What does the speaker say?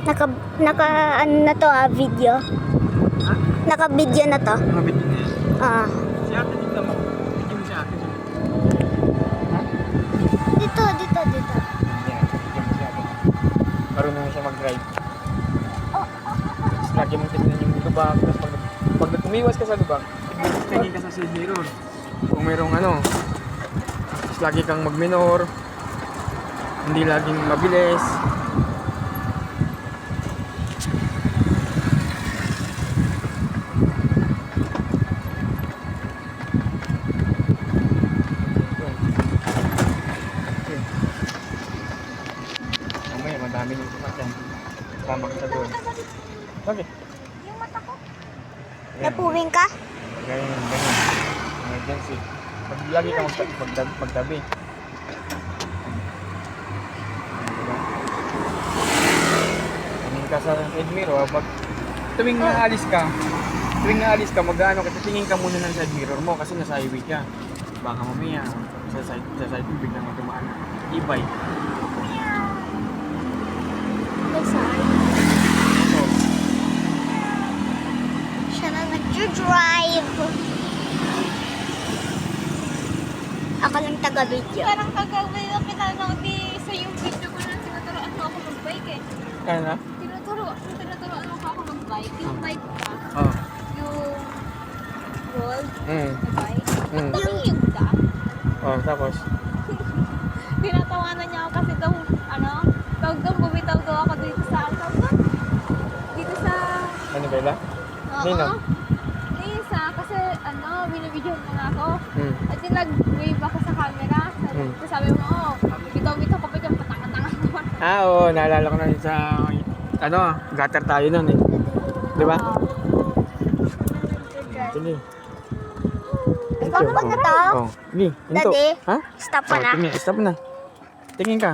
Naka, ano na to video. Ha? Naka-video na to. Nakabit na yan. Ah. Si ate dito mo. Video mo si ate. Ha? Dito. Yan. Video mo si ate. Marunong na siya mag-drive. Tapos lagi mong tignan yung lubak. Tapos pag umiwas ka sa lubak, tingin ka sa side mirror. Kung mayroong ano, tapos lagi kang mag-minor. Hindi laging mabilis. Mamaya madami yung sumakyan. Sama ka sa doon. Bakit? Yung mata ko. Ayan. Napuwing ka? Ganyan. Emergency. Pag lagi ka magtabi. Tingin ka sa side mirror. Pag tuwing naalis ka, mag-ano ka, tingin ka muna ng side mirror mo kasi nasa highway ka. Baka mamaya, sa side mo biglang matumaan. E-bike. Sorry. Ito. Siya na nag-drive. Ako lang taga-video. Parang kagawin na pinanaw sa yung video ko na tinuturoan mo ako mag-bike eh. Kaya na? Tinuturoan mo ako mag-bike. Yung bike pa, Oo. yung gold Mm. na bike. Mm. Tumingin ka. Oh, tapos? Tinatawanan niya ako kasi daw, tawag daw, bumitaw daw ako dito sa, dito sa, Ano ba ila? Nino? Nisa, kasi binibidyohan mo nga ako. Mm. At yung nag-wave ako sa camera. Sabi mo, bitaw-bitaw ka pa dyan, patanga-tanga naman. Ah, oo. Naalala ko na sa, gutter tayo nun eh. Di ba? Sige. Stop mo na to. Oh, hindi. Hinto. Daddy, Ha? stop mo na. Stop na. Tingin ka.